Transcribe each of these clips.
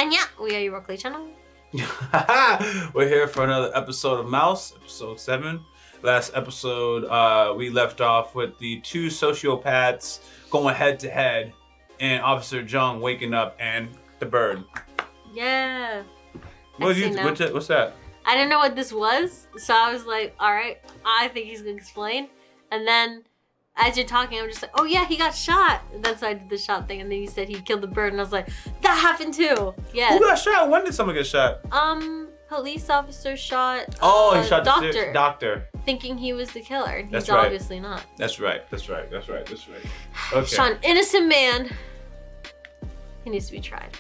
We are Yaboyrocklee channel. We're here for another episode of Mouse, episode 7. Last episode, we left off with the two sociopaths going head to head, and Officer Seung waking up and the bird. Yeah. What's that? I didn't know what this was, so I was like, all right, I think he's gonna explain. And then as you're talking, I'm just like, oh yeah, he got shot. And that's why I did the shot thing. And then you said he killed the bird, and I was like, that happened too. Yeah. Who got shot? When did someone get shot? Police officer shot. Oh, he shot the doctor, thinking he was the killer, and he's right. obviously not. That's right. Okay. Shot an innocent man. He needs to be tried.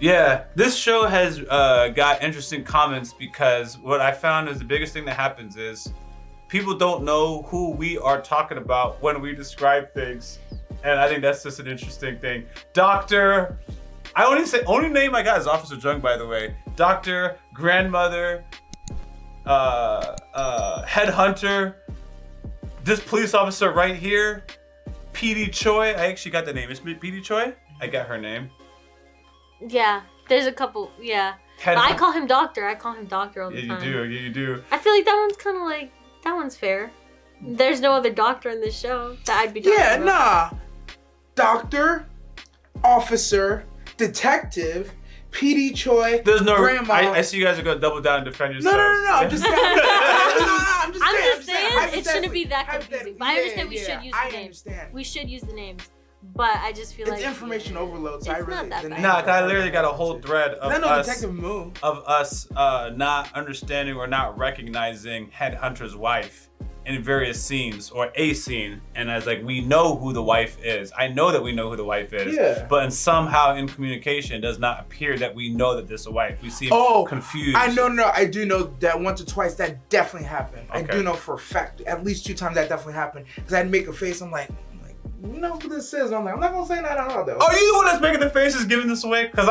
Yeah, this show has got interesting comments because what I found is the biggest thing that happens is people don't know who we are talking about when we describe things, and I think that's just an interesting thing. Doctor, only name I got is Officer Seung, by the way. Doctor, grandmother, headhunter, this police officer right here, PD Choi. I actually got the name. Is it PD Choi? I got her name. Yeah, there's a couple. Yeah, but I call him Doctor. I call him Doctor all the time. Yeah, you do. I feel like that one's kind of like, that one's fair. There's no other doctor in this show that I'd be talking about. Nah. Doctor, officer, detective, PD Choi, there's no grandma. I see you guys are gonna double down and defend yourselves. No. I'm just saying. I'm just saying. It shouldn't be that confusing. But I understand we should use the names. Understand. We should use the names. But I just feel like it's information overload. So it's not that bad. Nah, I literally got a whole thread of us not understanding or not recognizing Headhunter's wife in various scenes or a scene, and as like we know who the wife is. I know that we know who the wife is, but somehow in communication it does not appear that we know that this is a wife. We seem confused. I do know that once or twice that definitely happened. Okay. I do know for a fact at least 2 times that definitely happened because I'd make a face. I'm like, you know who this is? I'm like, I'm not gonna say that out loud though. Are you the one that's making the faces giving this away? Because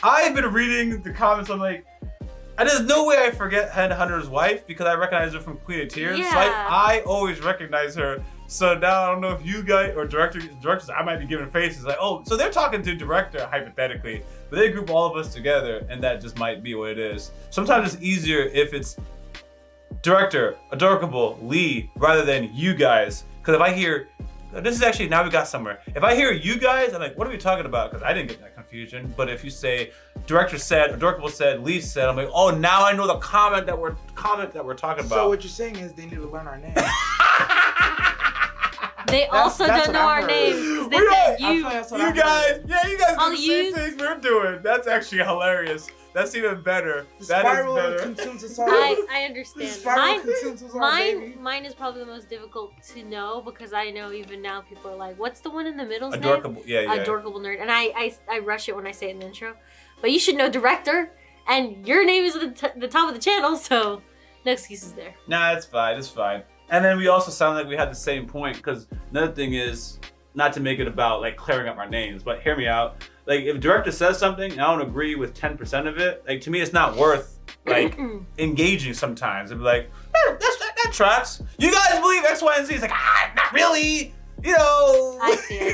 I've been reading the comments. I'm like, there's no way I forget Headhunter's wife because I recognize her from Queen of Tears. Yeah. So I always recognize her. So now I don't know if you guys or directors, I might be giving faces like, oh, so they're talking to director hypothetically, but they group all of us together, and that just might be what it is. Sometimes it's easier if it's director, adorable, Lee, rather than you guys. Because if I hear, this is actually, now we got somewhere. If I hear you guys, I'm like, what are we talking about? Because I didn't get that confusion. But if you say, director said, adorable said, Lee said, I'm like, oh, now I know the comment that we're talking about. So what you're saying is they need to learn our name. They also don't know our names because they said you. You guys do the same thing we're doing. That's actually hilarious. That's even better. That is better. Consumes us all. I understand. Consumes us all, baby. Mine is probably the most difficult to know because I know even now people are like, what's the one in the middle's Adorable, name? yeah. Adorable nerd. And I rush it when I say it in the intro. But you should know director, and your name is at the top of the channel, so no excuses there. Nah, it's fine. And then we also sound like we had the same point because another thing is, not to make it about like clearing up our names, but hear me out. Like if director says something and I don't agree with 10% of it, like to me it's not worth like engaging sometimes. And be like, that tracks. You guys believe X, Y, and Z? It's like, not really. You know. I see.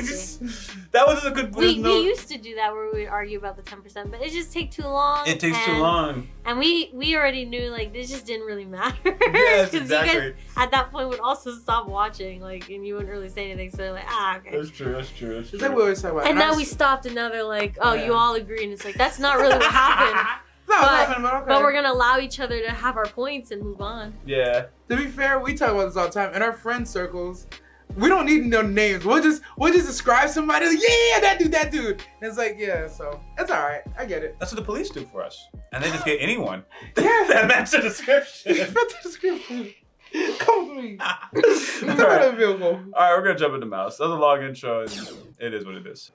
That was a good we used to do that where we would argue about the 10%, but it just takes too long. It takes too long. And we already knew like this just didn't really matter. Yes, exactly. You guys at that point would also stop watching, like, and you wouldn't really say anything. So they're like, okay. That's true. It's like we always talk about. And now we stopped, and now they're like, oh, you all agree, and it's like that's not really what happened. But we're gonna allow each other to have our points and move on. Yeah. To be fair, we talk about this all the time in our friend circles. We don't need no names. We'll just describe somebody. Like, yeah, that dude. And it's like, yeah, so it's all right. I get it. That's what the police do for us, and they just get anyone. Yeah, that matches the description. Come with me. It's all right, we're gonna jump into Mouse. That was a long intro, and it is what it is.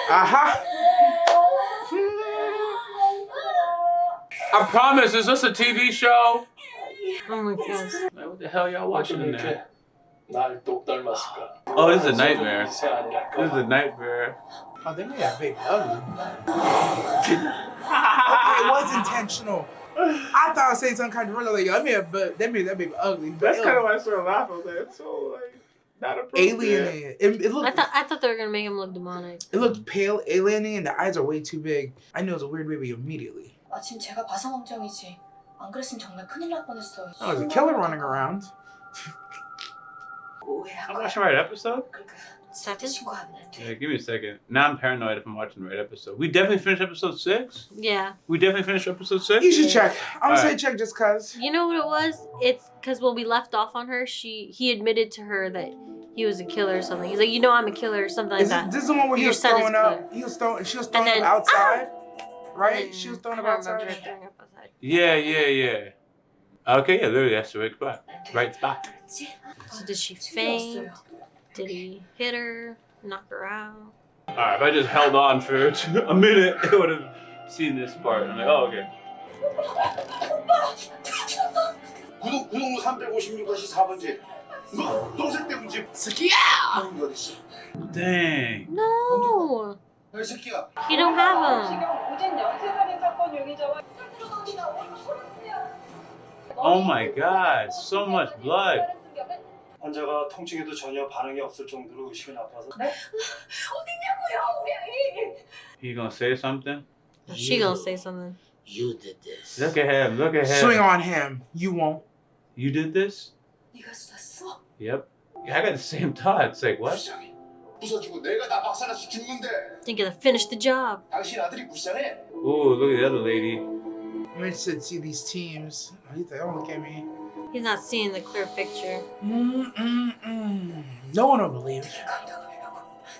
I promise, is this a TV show? Oh my gosh. What the hell y'all watching in there? Oh, this is a nightmare. This is a nightmare. Oh, they made that baby ugly. It was intentional. I thought I was saying some kind of like, they made that baby ugly. That's kind of why I started laughing. I was like, it's so like Not appropriate. alienated. It looked. I thought they were gonna make him look demonic. It looked pale, alienating, and the eyes are way too big. I knew it was a weird baby immediately. 마침 제가 과성검정이지. 안 그랬으면 정말 큰일 날 뻔했어. Oh, there's a killer running around. I'm watching the right episode? Second? Yeah, give me a second. Now I'm paranoid if I'm watching the right episode. We definitely finished episode 6? Yeah. We definitely finished episode 6? You should check. I'm gonna say Alright. check just cause. You know what it was? It's because when we left off on her, he admitted to her that he was a killer or something. He's like, you know, I'm a killer or something like that. This is the one where he Your was son is throwing up. He was throwing. She was throwing then- him outside, And right? then- She was throwing I him don't remember outside. her throwing up outside. Yeah. Okay, yeah, literally, that's the right spot. Right spot. So did she faint? Did he hit her? Knock her out? Alright, if I just held on for a minute, I would have seen this part. I'm like, oh, okay. 구동로 356다시 4번지. 너 동생 때문에 집. Sakia! 형이 어딨어? Dang. No! 이 새끼야. He don't have him. Oh my god, so much blood. 환자가 통증에도 전혀 반응이 없을 정도로 의식이 나빠서. He gonna say something? She gonna say something. You did this. Look at him, look at him. Swing on him. You won't. You did this? 네가 쏟았어? Yep. Yeah, I got the same thoughts. Like, what? 불쌍해. 부서지고 내가 다 박살나서 죽는데. Think gonna finish the job. 당신 아들이 불쌍해. Ooh, look at the other lady. I'm interested to see these teams. He's like, don't look at me. He's not seeing the clear picture. No one will believe.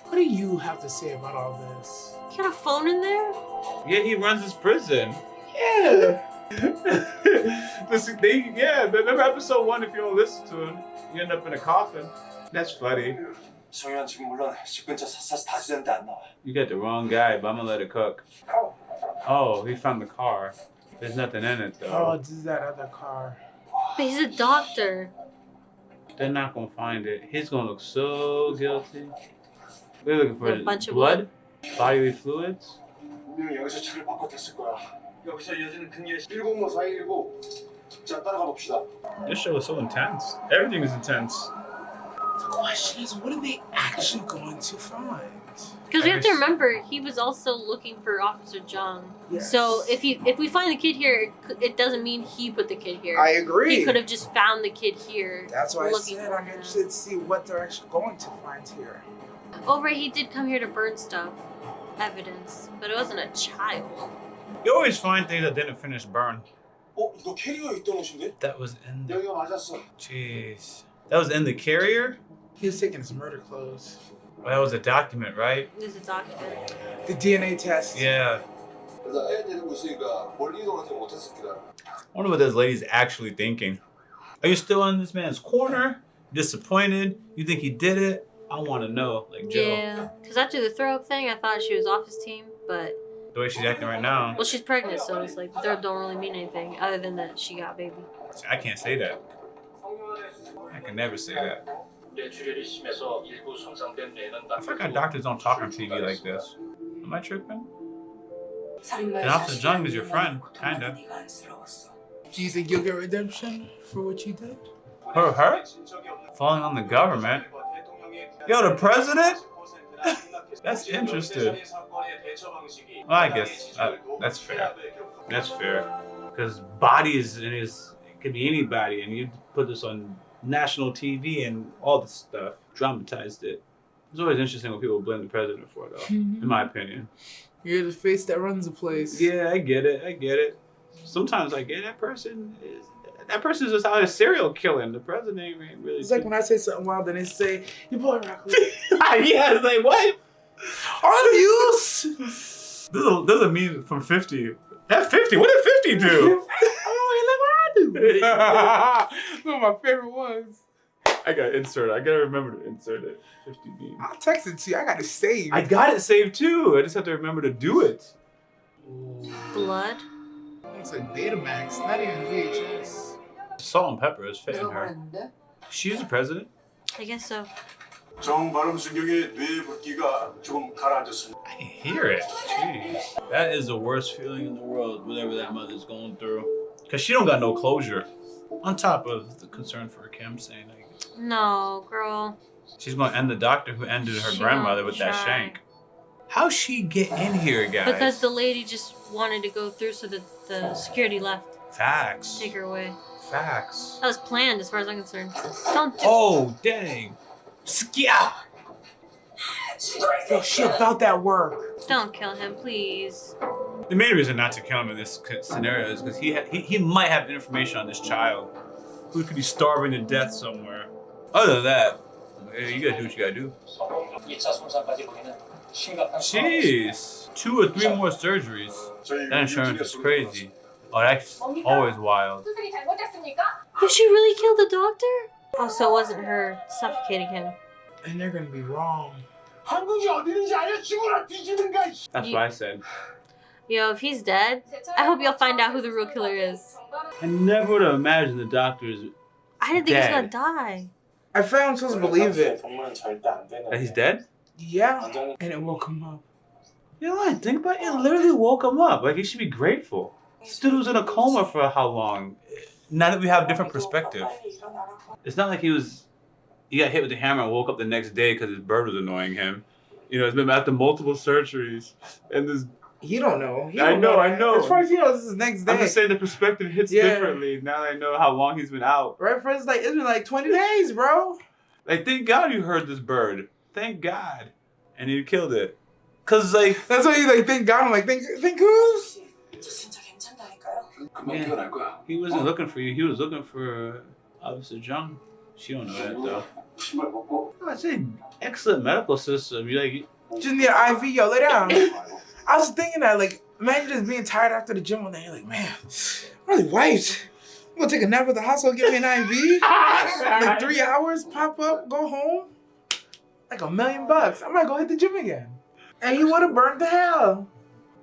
What do you have to say about all this? You got a phone in there? Yeah, he runs his prison. Yeah. Listen, remember episode 1, if you don't listen to him, you end up in a coffin. That's funny. 성현 지금 물론 집 근처 샅샅이 다 지는데 안 나와. You got the wrong guy, but I'm gonna let it cook. Oh, he found the car. There's nothing in it Oh, though. this is that other car. But he's a doctor. They're not gonna find it. He's gonna look so guilty. They're looking for A bunch of blood, bodily fluids. 분명히 여기서 차를 바꿔탔을 거야. 여기서 이어지는 근거에 105 419. 자, 따라가 봅시다. This show is so intense. Everything is intense. The question is, what are they actually going to find? Because we have to remember, he was also looking for Officer Jung. Yes. So if we find the kid here, it doesn't mean he put the kid here. I agree. He could have just found the kid here. That's why I looking said for I'm him. interested to see what they're actually going to find here. Oh right, he did come here to burn stuff, evidence, but it wasn't a child. You always find things that didn't finish burn. 이거 캐리어에 있던 옷인데? That was in the. 여기가 맞았어. Jeez. That was in the carrier? He was taking his murder clothes. Well, that was a document, right? This is a document. The DNA test. Yeah. 그래서 애 데리고 있으니까 멀리 이동하지 못했을 거다. I wonder what this lady's actually thinking. Are you still in this man's corner? Disappointed? You think he did it? I want to know. Like, Joe. Yeah, because after the throw up thing, I thought she was off his team, but The way she's acting right now. well, she's pregnant, so it's like the throw up don't really mean anything other than that she got baby. I can't say that. I can never say that. 뇌출혈이 심해서 일부 손상된 뇌는 I forgot doctors don't talk on TV like this. Am I tripping? And Officer Jung is your friend, kinda. Do you think you'll get redemption for what you did? Her? Falling on the government? Yo, the president? That's interesting. Well, I guess that's fair. That's fair. Because bodies in his, it could be anybody, and you put this on national TV and all this stuff, dramatized it. It's always interesting when people blame the president for it, though, in my opinion. You're the face that runs the place. Yeah, I get it. Sometimes I get that person is just out of serial killing. The president ain't really. It's like when I say something wild, then they say, Yaboyrocklee. Yeah, it's like, what? Unused! There's a meme from 50. That 50, what did 50 do? Oh, look what I do. That's one of my favorite ones. I gotta insert it. I gotta remember to insert it. 50 meme. I'll text it to you. I got it saved. I got it saved too. I just have to remember to do it. Blood? Looks like Betamax, not even VHS. Salt and pepper is fitting her. She's the president. I guess so. 정 발음 신경의 뇌 붓기가 조금 가라앉았습니다. I can hear it. Jeez. That is the worst feeling in the world, whatever that mother's going through. Because she don't got no closure. On top of the concern for Kim saying, like, No, girl. She's gonna end the doctor who ended her She grandmother gonna with that try. shank. How'd she get in here, guys? Because the lady just wanted to go through, so that the security left. Facts. Take her away. Facts. That was planned, as far as I'm concerned. Don't do. Oh, dang. Skia! Yo, she about that work. Don't kill him, please. The main reason not to kill him in this scenario is because he might have information on this child who could be starving to death somewhere. Other than that, you gotta do what you gotta do. Jeez, 2 or 3 more surgeries. That insurance is crazy. Oh, that's always wild. Did she really kill the doctor? Oh, so it wasn't her suffocating him. And they're gonna be wrong. That's what I said. Yo, if he's dead, I hope you'll find out who the real killer is. I never would have imagined the doctor is I didn't think he was gonna dead. die. I feel I'm supposed to believe it. That he's dead? Yeah, and it woke him up. You know what? Think about it. It literally woke him up. Like, he should be grateful. This dude was in a coma for how long? Now that we have different perspective. It's not like he got hit with the hammer and woke up the next day because his bird was annoying him. You know, it's been after multiple surgeries. And this... You don't know. I know. As far as he knows, this is next day. I'm just saying the perspective hits differently now that I know how long he's been out. Right, for it's been like 20 days, bro. Like, thank God you heard this bird. Thank God. And you killed it. Cause like... That's why you like, thank God. I'm like, thank who? Yeah. He wasn't looking for you. He was looking for Officer Seung. She don't know that though. Oh, it's an excellent medical system. You like... Just need an IV, yo, lay down. I was thinking that, like, imagine just being tired after the gym one day. You're like, man, I'm really wiped. I'm gonna take a nap at the hospital, give me an IV. Like 3 hours, pop up, go home. Like $1 million. I might go hit the gym again. And he would have burned to hell.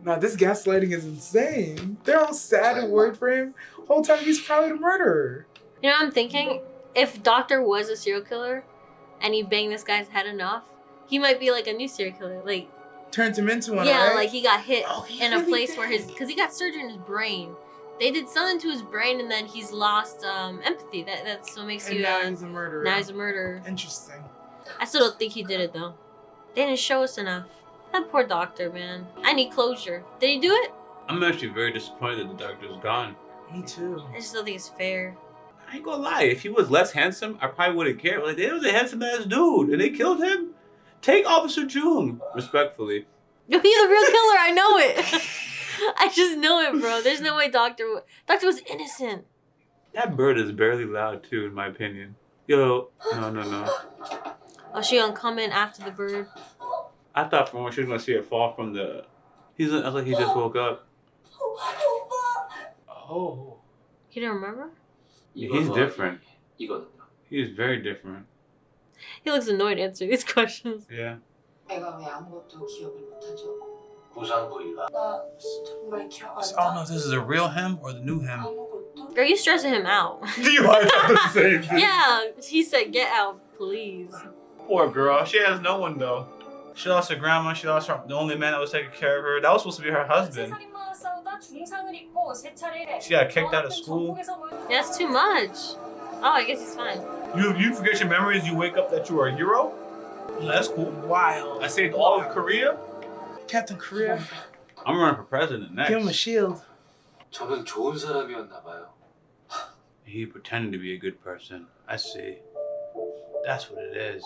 Now, this gaslighting is insane. They're all sad and worried for him. Whole time he's probably the murderer. You know what I'm thinking? If Doctor was a serial killer and he banged this guy's head enough, he might be like a new serial killer. Like, Turned him into one, yeah, right? like he got hit He in a really place where did. because he got surgery in his brain. They did something to his brain and then he's lost empathy. That's what makes And you now he's a murderer. now he's a murderer. Interesting. I still don't think he did it though. They didn't show us enough. That poor doctor, man. I need closure. Did he do it? I'm actually very disappointed that the doctor's gone. Me too. I just don't think it's fair. I ain't gonna lie. If he was less handsome, I probably wouldn't care. Like, they was a handsome ass dude and they killed him. Take Officer Seung, respectfully. He's the real killer. I know it. I just know it, bro. There's no way Doctor was innocent. That bird is barely loud too, in my opinion. Yo, no. Oh, she gonna come in after the bird. I thought for a moment she was gonna see it fall from the. I was like, he just woke up. Oh. You don't remember? Yeah, he's different. He's very different. He looks annoyed answering these questions. Yeah. 내가 왜 아무것도 기억을 못하죠? 부상 부위가 나 정말 기억 안 I don't know if this is a real him or the new him. 아무것도 Are you stressing him out? You are the same thing. Yeah, he said, "Get out, please." Poor girl. She has no one though. She lost her grandma. She lost the only man that was taking care of her. That was supposed to be her husband. She got kicked out of school. That's too much. Oh, I guess he's fine. You forget your memories. You wake up that you are a hero. That's cool. Wild. I saved all of Korea. Captain Korea. I'm running for president next. Give him a shield. 저는 좋은 사람이었나 봐요. He pretended to be a good person. I see. That's what it is.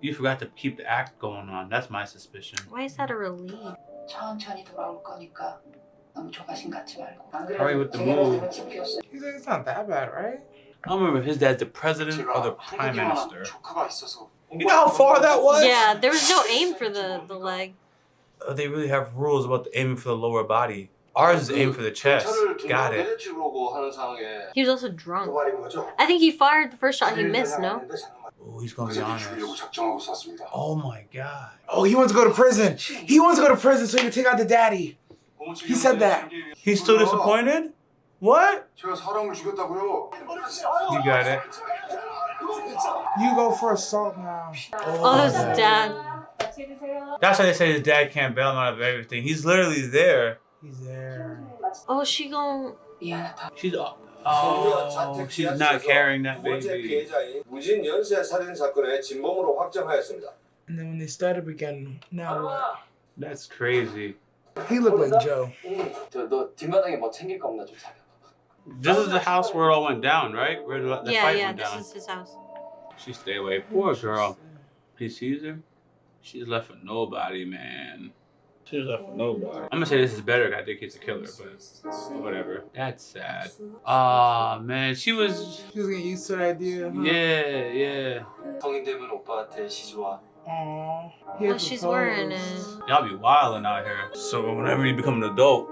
You forgot to keep the act going on. That's my suspicion. Why is that a relief? 천천히 돌아올 거니까 너무 조바심 갖지 말고. 안 Hurry with the 제가 move. 내가 지켜줬어요. He's like, it's not that bad, right? I don't remember if his dad's the president or the prime 한국이랑 minister. 조카가 있어서. You know how far that was? Yeah, there was no aim for the leg. They really have rules about the aiming for the lower body. Ours is aim for the chest. Got it. He was also drunk. 말인 거죠? I think he fired the first shot he missed, no? Oh, he's gonna be honest. 작정하고 쐈습니다. Oh my god. Oh, he wants to go to prison. He wants to go to prison so he can take out the daddy. He said that. He's still disappointed? What? 제가 사람을 죽였다고요? You got it. You go for assault now. Oh, that's his dad. That's why they say his dad can't bail him out of everything. He's literally there. He's there. Oh, she gon' 미안하다. She's Oh, she's not carrying that 번째 baby. 피해자인 무진 연쇄 살인 사건의 진범으로 확정하였습니다. And then when they started again, now what? That's crazy. He looked like Joe. 너 뒷마당에 뭐 챙길 거 없나 좀 사겨. This is the house where it all went down, right? Where the fight went this down. is his house. She stay away. Poor girl. He sees her. She's left with nobody, man. She's left with nobody. I'm gonna say this is better. I think he's a killer, but whatever. That's sad. Aw, man. She was getting used to the idea. Huh? Yeah. 성인 되면 오빠한테 시주와. Aww. Oh, she's wearing it. Y'all be wildin' out here. So whenever you become an adult.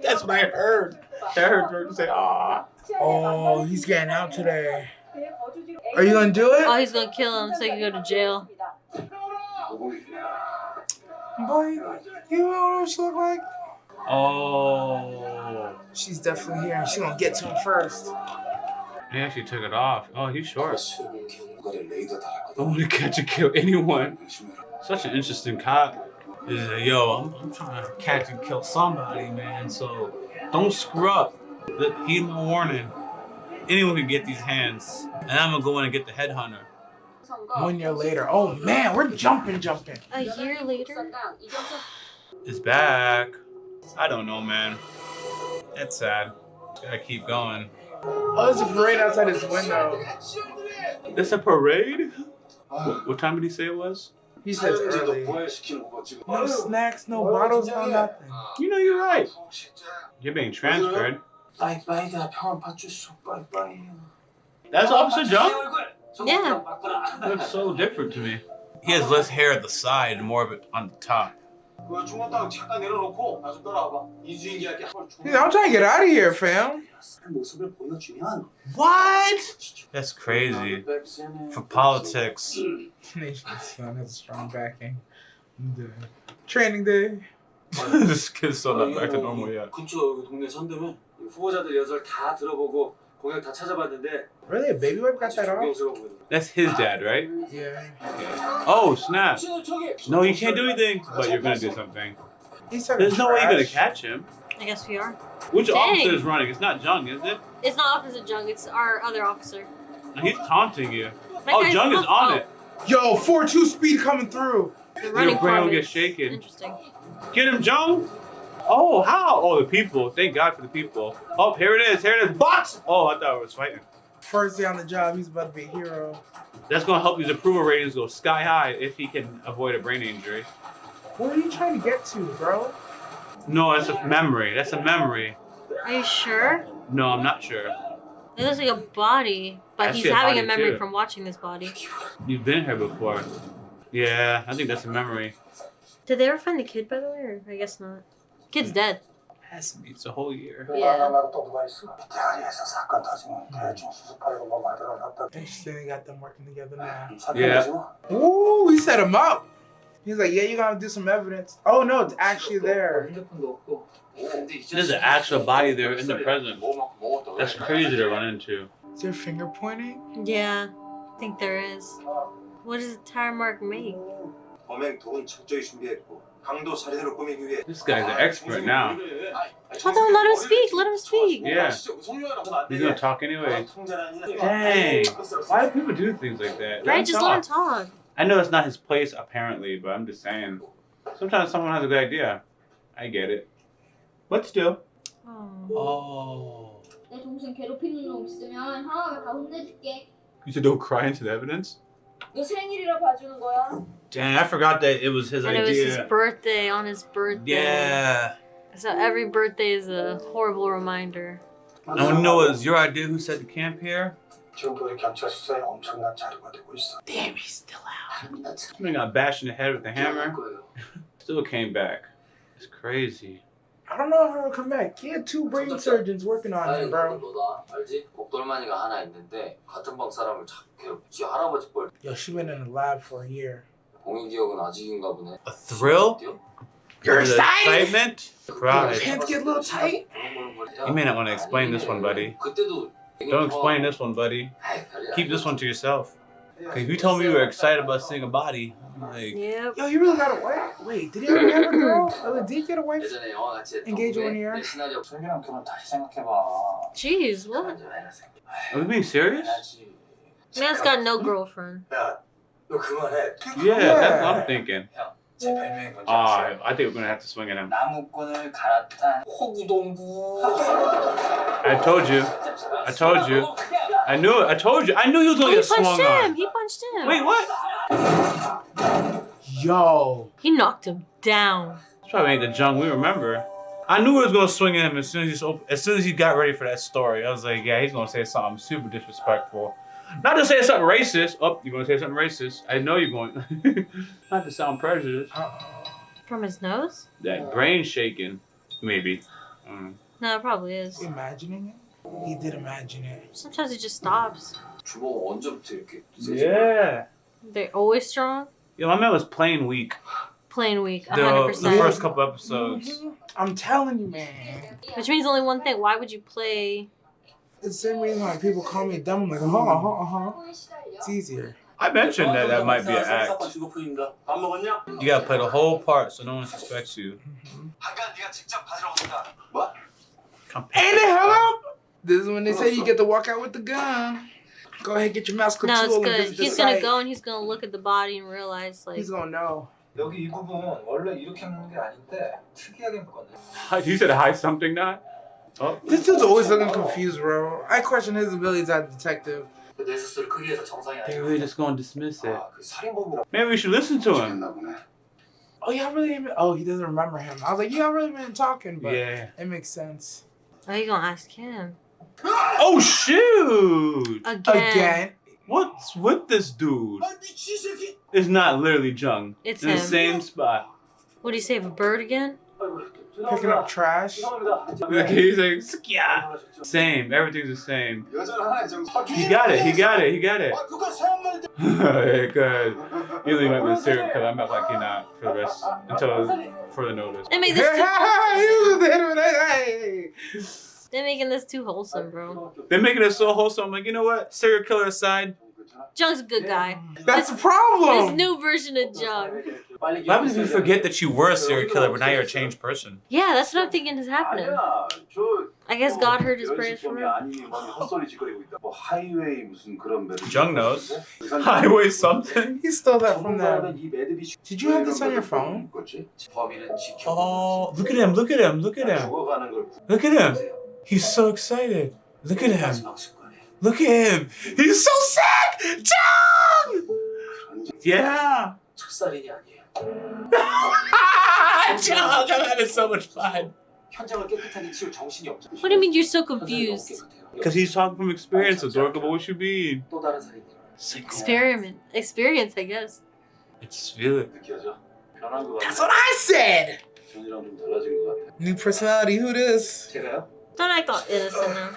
That's what I heard. I heard her say, ah. Oh, he's getting out today. Are you gonna do it? Oh, he's gonna kill him so he can go to jail. Boy, you know what she look like? Oh. She's definitely here. She's gonna get to him first. Yeah, she took it off. Oh, he's short. I want to catch and kill anyone. Such an interesting cop. He's like, yo, I'm trying to catch and kill somebody, man. So don't screw up. Heed my warning. Anyone can get these hands. And I'm going to go in and get the headhunter. 1 year later. Oh man, we're jumping. A year later? It's back. I don't know, man. That's sad. Gotta keep going. Oh, there's a parade outside his window. It's a parade? What time did he say it was? He said it's early. No snacks, no bottles, no nothing. You know, you're right. You're being transferred. 빠이빠이가 평안 받줬어. 빠이빠이. That's Officer Jung? Yeah. Looks so different to me. He has less hair at the side and more of it on the top. 중원당 잠깐 내려놓고 나 좀 따라와봐. 이주인 이야기 한 번. Dude, I'm trying to get out of here, fam. 모습을 보여주면. What? That's crazy. For politics. Nation's son has a strong backing. Training day. This kid's still not back to normal yet. 근처 동네 선대면 후보자들 여설 다 들어보고 공약 다 찾아봤는데. Really, a baby wipe got that off? That's his dad, right? Yeah. Oh, snap. No, you can't do anything. But you're gonna do something. There's no way you're gonna catch him. I guess we are. Which Dang. officer is running? It's not Jung, is it? It's not Officer Jung, it's our other officer. No, he's taunting you. That Oh, guy's Jung is supposed- on oh, it. Yo, 4-2 speed coming through. The running brain will part get is shaken. Interesting. Get him, Jung! Oh, how? Oh, the people. Thank God for the people. Oh, here it is. Here it is. Box! Oh, I thought it was fighting. First day on the job, he's about to be a hero. That's going to help his approval ratings go sky high if he can avoid a brain injury. What are you trying to get to, bro? No, that's a memory. That's a memory. Are you sure? No, I'm not sure. It looks like a body, but I he's see a having a body, memory too. from watching this body. You've been here before. Yeah, I think that's a memory. Did they ever find the kid, by the way? Or I guess not. Kid's dead. Has to be. It's a whole year. Yeah. 또 누가 있어? 대가리에서 사건 터지면 대충 수습하려고 뭐 만들어 놨다. Interesting, they got them working together now. Yeah. Ooh, he set him up. He's like, yeah, you gotta do some evidence. Oh no, it's actually there. 핸드폰도 없고. There's an actual body there in the present. That's crazy to run into. Is there finger pointing? Yeah, I think there is. What does the tire mark make? 범행 도구는 철저히 준비했고 강도 살인으로 꾸미기 위해. This guy's an expert now. Hold on, let him speak, let him speak. Yeah. He's gonna talk anyway. Dang. Why do people do things like that? Right, just let him talk. I know it's not his place apparently, but I'm just saying. Sometimes someone has a good idea. I get it. But still. Oh. Oh. 내 동생 괴롭히는 놈 있으면 형아가 다 혼내줄게. You said don't cry into the evidence? 너 생일이라 봐주는 거야. Dang, I forgot that it was his And it idea. was his birthday on his birthday. Yeah. So every birthday is a horrible reminder. I don't know, it was your idea who set the camp here? 지금도 우리 경찰 수사에 엄청난 자료가 되고 있어. Damn, he's still out. Somebody got bashed in the head with a hammer. Still came back. It's crazy. I don't know if he'll come back. He had 2 brain surgeons working on him, bro. 너다 알지? 목돌만이가 하나 있는데 같은 방 사람을 자꾸 괴롭히지 할아버지 뻘. Yo, she been in the lab for a year. 공인 기억은 아직인가 보네. A thrill? You're The excited? excitement? Pride. Pants get a little tight. You may not want to explain this one, buddy. 그때도 Don't explain this one, buddy. Keep this one to yourself. Cause you told me you were excited about seeing a body. I'm like, Yep. Yo, you really got a wife? Wait, did he already have a girl? Or did he get a wife? 예전에 영화 같이 했던 Engage 후에 one year. 내 시나리오 슬기랑 결혼 다시 생각해봐. Jeez, what? 먼저 해놨어. are you being serious? 해야지. Man's got no girlfriend. 야, 너 그만해. Yeah, that's what I'm thinking. 형, 제 별명이 뭔지 Ah, 아세요? I think we're gonna have to swing at him. 나무꾼을 갈아탄 호구동부. I told you. I told you. I knew it. I told you. I knew he was Oh, gonna he get swung punched him. on. He punched him. Wait, what? Yo. He knocked him down. It's probably ain't the junk we remember. I knew he was gonna swing at him as soon as he got ready for that story. I was like, yeah, he's gonna say something super disrespectful. Not to say something racist. Oh, you're gonna say something racist. I know you're going. Not to sound prejudiced. From his nose? That brain shaking, maybe. No, it probably is. Imagining it? He did imagine it. Sometimes it just stops. 주먹 언제부터 이렇게 세지? Yeah. They're always strong. Yeah, my man was playing weak. Plain weak, The 100%. first couple episodes. I'm telling you, man. Which means only one thing. Why would you play? It's the same reason why people call me dumb. I'm like, It's easier. I mentioned that might be an act. 밥 먹었냐? You gotta play the whole part so no one suspects you. 아까 네가 직접 가지러 온다. 뭐? Ain't it hello? This is when they say you get to walk out with the gun. Go ahead, get your mask No, it's tool and good. visit the He's gonna site. go and he's gonna look at the body and realize, like, He's gonna know. 여기 이 부분 원래 이렇게 먹는 게 아닌데 특이하게 먹었네. You said hide something not? Oh. This dude's always looking confused, bro. I question his abilities as a detective. 내 스스로 크게 해서 정상이 They're 아니고. really just gonna dismiss it. 그 살인범이라고 Maybe we should listen to him. 했나 보네. Oh, y'all really even... Oh, he doesn't remember him. I was like, y'all really been talking, but Yeah. it makes sense. oh, you gonna ask him Oh shoot! Again. What's with this dude? 아 미친 새끼. It's not literally Jung. It's in him. the same spot. What do you save a bird again? Picking up trash. Like he's like, "Skia." Same. Everything's the same. 여자는 하나의 정석. He got it. He got it. He got it. 아 그거 사용만 Good. Usually might be serious because I'm not like he not for the rest until further notice. They make He this was the hit of the hey. they're making this too wholesome, bro. They're making it so wholesome. I'm like, you know what? Serial killer aside. Jung's a good guy. That's the This problem. new version of Jung. Why would you forget that you were a serial killer, but now you're a changed person? Yeah, that's what I'm thinking is happening. 아니야. 저 I guess God heard his prayers for him. 아니 뭐 헛소리 짓거리고 있다. 뭐 하이웨이 무슨 그런 매듭. Jung knows. Highway something. He stole that from them. 이 매듭이 Did you have this on your phone? 거지? 범인은 지켜. Oh, look at him. Look at him. Look at him. 죽어가는 걸. Look at him. He's so excited. Look at him. 마지막 습관이. Look at him. He's so sick. Jung! Yeah. 척살인이 아니에요. Jung, I'm having so much fun. 현장을 깨끗하게 치울 정신이 없죠. What do you mean you're so confused? Because he's talking from experience, Adorka, but what you mean? 또 다른 살인이. Experience, I guess. I just feel it. 느껴져. 변한 거 That's 같아. what I said. 전이랑 좀 달라진 것 같아. New personality. Who this? 제가요? Don't act all innocent now.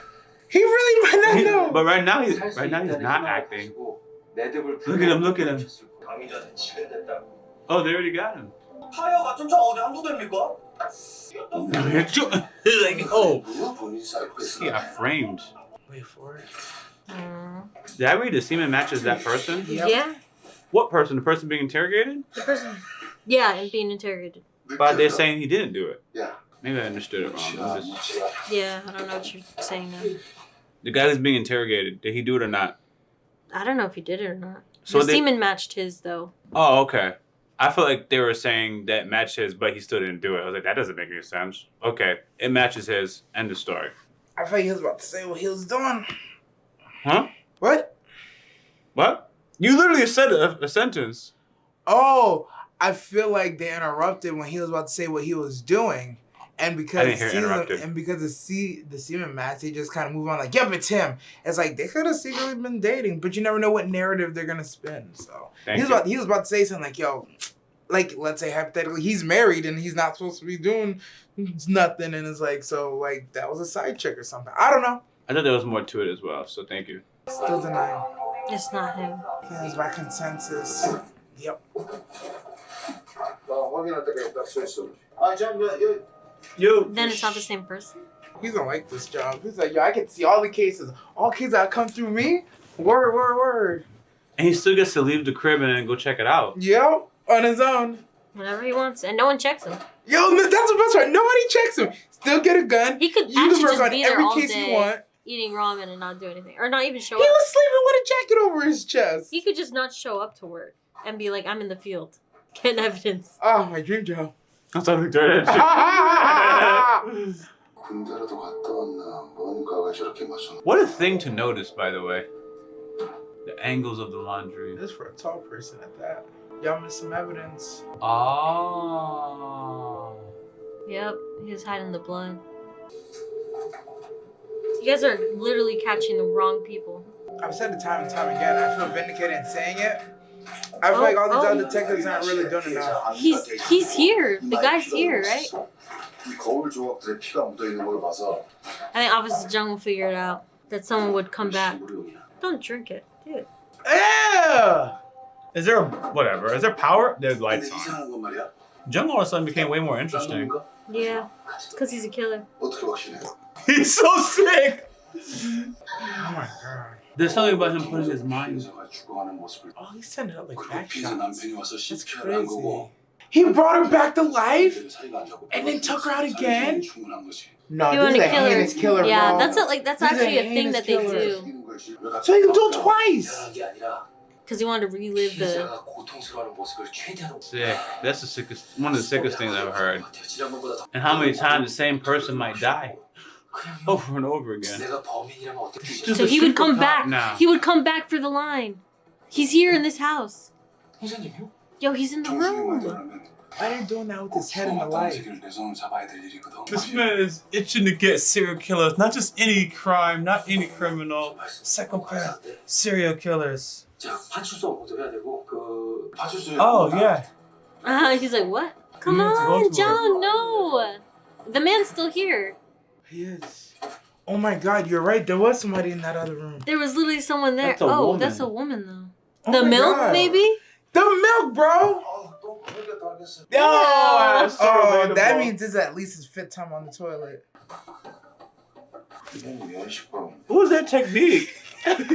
He really might not know. But right now he's not acting. Look at him, look at him. 강의자는 치료됐다고. Oh, they already got him. 타이어 같은 차 어디 한두 대입니까? Like, oh, 본인 사이코에서. he got framed. Wait for it. Did I read the semen matches that person? Yep. Yeah, What person? The person being interrogated? the person. Yeah, and being interrogated. But they're saying he didn't do it. Yeah. Maybe I understood it wrong. I'm just- Yeah, I don't know what you're saying now. The guy who's being interrogated, did he do it or not? I don't know if he did it or not. So The they- semen matched his though. Oh, okay. I feel like they were saying that matched his, but he still didn't do it. I was like, that doesn't make any sense. Okay, it matches his. End of story. I thought he was about to say what he was doing. Huh? What? What? You literally said a sentence. Oh, I feel like they interrupted when he was about to say what he was doing. And because I didn't hear interrupted. and because the semen match, they just kind of move on like, yep, it's him. It's like they could have secretly been dating, but you never know what narrative they're gonna spin. So Thank he was about to say something like, yo, like let's say hypothetically he's married and he's not supposed to be doing nothing, and it's like so like that was a side chick or something. I don't know. I thought there was more to it as well, so thank you. Still denying. It's not him. It was by consensus. Yep. 나 확인할 때까지 딱 써있어. 아, 잠깐, Yo. Then it's not the same person. He's gonna like this job. He's like, yo, I can see all the cases. All cases that come through me. Word. And he still gets to leave the crib and then go check it out. Yep, on his own. Whenever he wants, and no one checks him. Yo, that's the best part. Nobody checks him. Still get a gun. He could You can actually work just on be there every all case day you want. eating ramen and not do anything. Or not even show He up. was sleeping with a jacket over his chest. He could just not show up to work and be like, I'm in the field. Getting evidence. Oh, my dream job. That's all Victoria did. 군대라도 갔다 왔나 뭔가가 저렇게 맞춰. What a thing to notice, by the way. The angles of the laundry. This for a tall person at that. Y'all missed some evidence. Oh. Yep, he was hiding the blood. You guys are literally catching the wrong people. I've said it time and time again. I feel vindicated in saying it. I feel like all these other detectives aren't really doing enough. He's here. The guy's here, right? 이 거울 조각들에 피가 묻어 있는 걸 봐서 I think Officer Jung will figure it out. That someone would come back. Don't drink it, dude. Yeah! Is there whatever? Is there power? There's 근데 lights on. 이상한 건 말이야. Jungle all of a sudden became way more interesting. Yeah, because he's a killer. 어떻게 확신해? He's so sick. Oh my god. There's something about him putting his mind. 여자가 죽어가는 모습을 Oh, he's sending up like 그리고 back 피해자 shots. 남편이 와서 That's CPR을 한 crazy. 거고 He brought her back to life? 사이가 안 좋고 And then took her out again? 충분한 거지. No, You this want is to a kill her? heinous killer, Yeah, bro. that's He's actually a a thing heinous that they killer. do. 죽이는 거지. 왜 So he can do it twice. 미안한 게 아니라 Because he wanted to relive the. 피해자가 고통스러워하는 모습을 최대한 Sick. That's the sickest, one of the sickest things I've heard. 지난번보다 더 And how many times the same person might die over and over again. 내가 범인이라면 어떻게 So he would come back. Now. He would come back for the line. He's here in this house. 선생님요? Yo, he's in the 정신이 room. 말하면 Why are they doing that with his head in the light? 내 손을 잡아야 될 일이거든. This man is itching to get serial killers, not just any crime, not any criminal, psychopath, serial killers. 자, 파출소 업무도 해야 되고 그 파출소에 Oh yeah. He's like, what? Come need to go on, to John, no. The man's still here. He is. Oh my god, you're right. There was somebody in that other room. There was literally someone there. That's a Oh, woman. that's a woman, though. Oh The my milk, God. maybe? The milk, bro! 또 그러니까 또 알겠어. Yeah. Oh, that means it's at least his fit time on the toilet. 연식범. What was that technique? Where does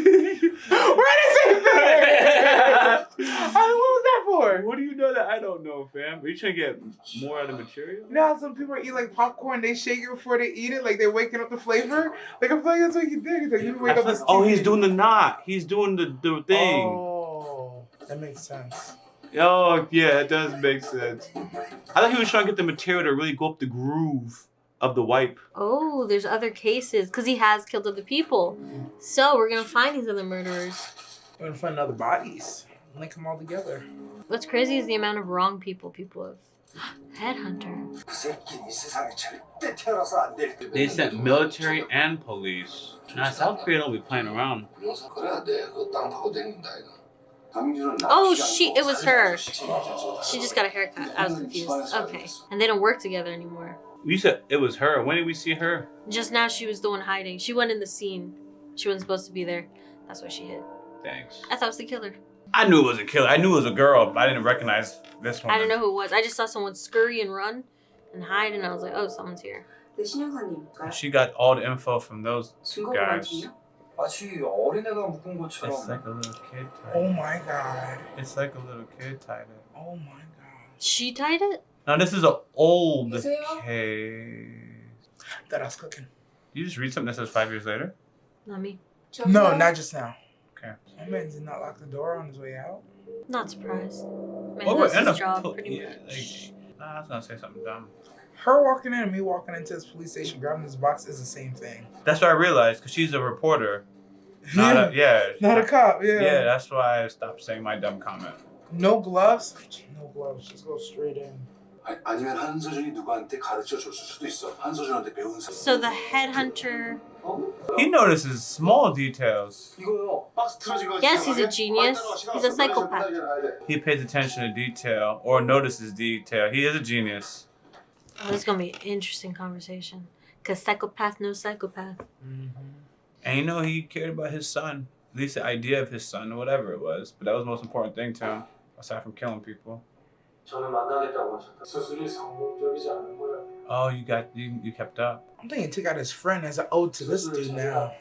it fit? What was that for? What do you know that I don't know, fam? Are you trying to get more out of material? You know how some people eat like popcorn, they shake it before they eat it, like they're waking up the flavor? Like I feel like that's what he did. He's like, you wake up the Oh, he's sticky. doing the knot. He's doing the thing. Oh, that makes sense. Oh, yeah, it does make sense. I thought he was trying to get the material to really go up the groove of the wipe. Oh, there's other cases because he has killed other people. So we're going to find these other murderers. We're gonna find other bodies. Link them all together. What's crazy is the amount of wrong people have. Headhunter. 그 새끼는 이 세상에 절대 태어나서 안 될. They sent military and police. Now, South Korea don't be playing around. 변호사 그래야 돼. 그거 땅 파고 댕긴다 이거. 강민주는 Oh, 납치 않고 it was her. 살인마저 She just got a haircut. I was confused. Okay. And they don't work together anymore. You said it was her. When did we see her? Just now she was the one hiding. She went in the scene. She wasn't supposed to be there. That's why she hid. Thanks. I thought it was the killer. I knew it was a killer. I knew it was a girl, but I didn't recognize this one. I didn't know who it was. I just saw someone scurry and run and hide, and I was like, oh, someone's here. 네, 신영사님일까요? She got all the info from those 증거 guys. 보관팀이요? 마치 어린애가 묶은 It's 것처럼. like a little kid tied Oh it. my god. It's like a little kid tied it. Oh my god. She tied it? Now this is an old Is it? case. Thought I was cooking. You just read something that says 5 years later? Not me. No, not just now. Okay. That man did not lock the door on his way out. Not surprised. Man, Oh, that's and his a job, pol- pretty yeah, much. Nah, I was gonna say something dumb. Her walking in and me walking into this police station grabbing this box is the same thing. That's what I realized, because she's a reporter. Not Not a cop, yeah. Yeah, that's why I stopped saying my dumb comment. No gloves? No gloves. Just go straight in. 아니면 한서준이 누구한테 가르쳐 줬을 수도 있어. 한서준한테 배운 사람. So the headhunter. He notices small details. 이거요. 박스 틀어지고. Yes, he's a genius. He's a psychopath. He pays attention to detail or notices detail. He is a genius. Oh, this is going to be an interesting conversation. Because psychopath knows psychopath. And you know, he cared about his son. At least the idea of his son, or whatever it was. But that was the most important thing to him, aside from killing people. 저는 만나겠다고 하셨다. 수술이 성공적이지 않은 거야. Oh, you kept up. I'm thinking he took out his friend as an ode to this dude now.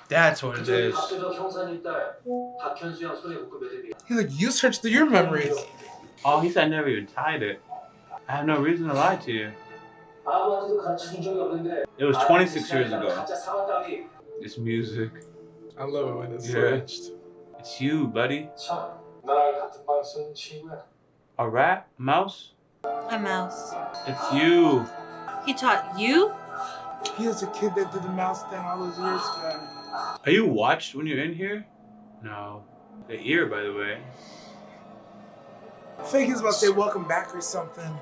That's what it is. 박규석 형사님 딸 박현수 양 손에 묶은 매듭이. He's like, you search through your memories. Oh, he said I never even tied it. I have no reason to lie to you. 아무한테도 가르쳐준 적이 없는데. It was 26 years ago. 가짜 사과 따위. It's music. I love it when it's Yeah. switched. It's you, buddy. 참, 나랑 같은 방 쓰는 친구야. A rat? Mouse? A mouse. It's you. He taught you? He was a kid that did the mouse thing all those years back. Are you watched when you're in here? No. The ear, by the way. I think he was about to say welcome back or something.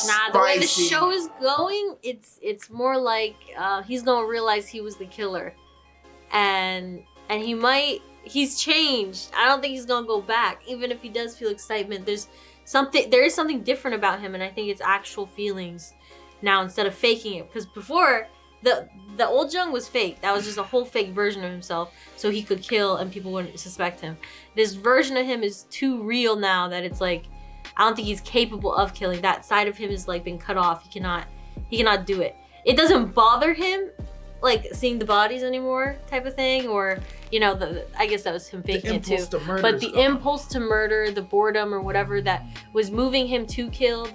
Nah, the way the Spicy. show is going, it's more like he's gonna realize he was the killer, and he's changed. I don't think he's gonna go back, even if he does feel excitement. There is something different about him, and I think it's actual feelings now instead of faking it. Because before the old Seung was fake. That was just a whole fake version of himself, so he could kill and people wouldn't suspect him. This version of him is too real now that it's like, I don't think he's capable of killing. That side of him is like been cut off. He cannot do it. It doesn't bother him, like seeing the bodies anymore, type of thing, or you know, I guess that was him faking it too. But the impulse to murder, the boredom or whatever that was moving him to kill.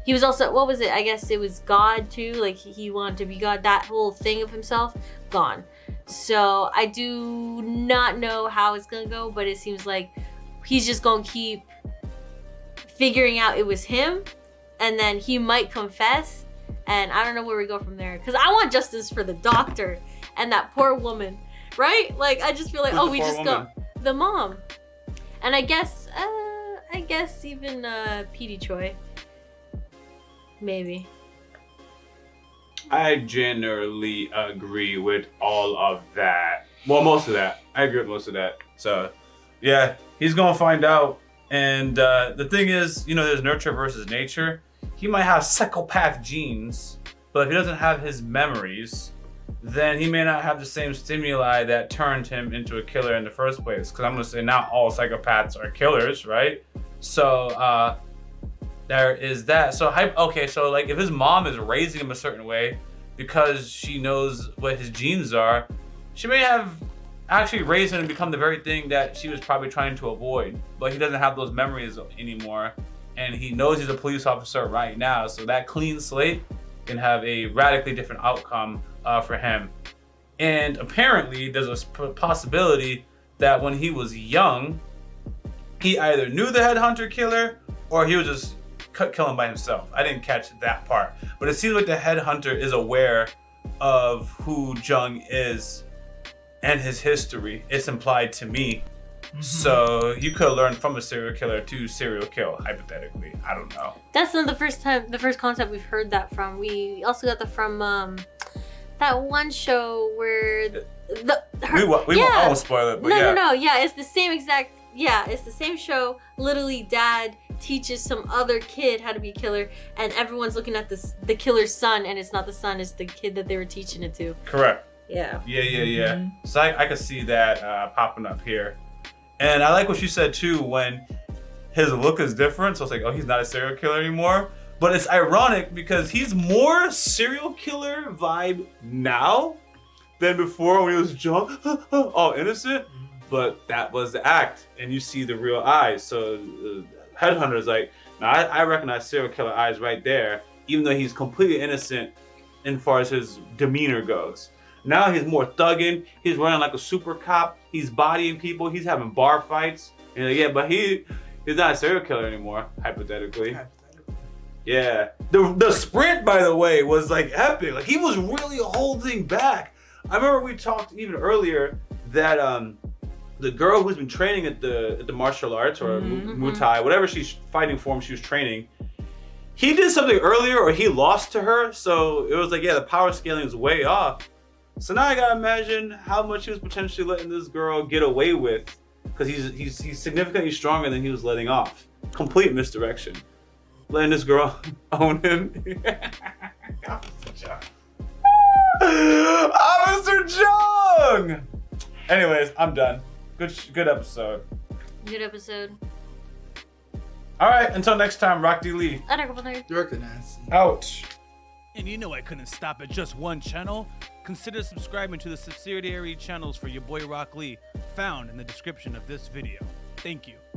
He was also, what was it? I guess it was God too. Like he wanted to be God. That whole thing of himself gone. So I do not know how it's gonna go, but it seems like he's just gonna keep figuring out it was him, and then he might confess, and I don't know where we go from there, because I want justice for the doctor and that poor woman, right? Like I just feel like, oh, we just got the mom, and I guess even Petey Choi, maybe. I generally agree with all of that. Well, most of that. I agree with most of that. So, yeah, he's gonna find out. And the thing is, you know, there's nurture versus nature. He might have psychopath genes, but if he doesn't have his memories, then he may not have the same stimuli that turned him into a killer in the first place. Because I'm gonna say not all psychopaths are killers, right? So there is that. So okay, so like if his mom is raising him a certain way because she knows what his genes are, she may have actually raised him to become the very thing that she was probably trying to avoid. But he doesn't have those memories anymore, and he knows he's a police officer right now, so that clean slate can have a radically different outcome for him. And apparently there's a possibility that when he was young, he either knew the headhunter killer or he was just killing by himself. I didn't catch that part, but it seems like the headhunter is aware of who Seung is and his history. It's implied to me. Mm-hmm. So you could learn from a serial killer to serial kill, hypothetically. I don't know. That's not the first concept we've heard that from. We also got that from that one show where we won't spoil it, but no. Yeah, it's the same exact. Yeah, it's the same show. Literally, dad teaches some other kid how to be a killer, and everyone's looking at the killer's son, and it's not the son, it's the kid that they were teaching it to. Correct. Yeah. Yeah. Mm-hmm. So I could see that popping up here. And I like what you said too, when his look is different. So it's like, oh, he's not a serial killer anymore. But it's ironic because he's more serial killer vibe now than before when he was young, all innocent. But that was the act, and you see the real eyes. So Headhunter's like, now I recognize serial killer eyes right there, even though he's completely innocent as far as his demeanor goes. Now he's more thugging. He's running like a super cop. He's bodying people. He's having bar fights. And like, yeah, but he's not a serial killer anymore, hypothetically. Yeah. The sprint, by the way, was like epic. Like he was really holding back. I remember we talked even earlier that the girl who's been training at the martial arts or Muay Thai, whatever she's fighting form she was training, he did something earlier or he lost to her. So it was like, yeah, the power scaling is way off. So now I gotta imagine how much he was potentially letting this girl get away with, because he's significantly stronger than he was letting off. Complete misdirection. Letting this girl own him. Officer Seung! Anyways, I'm done. Good episode. Good episode. All right, until next time, Rock D. Lee. Director Nancy. Out. And you know I couldn't stop at just one channel. Consider subscribing to the subsidiary channels for Yaboyrocklee, found in the description of this video. Thank you.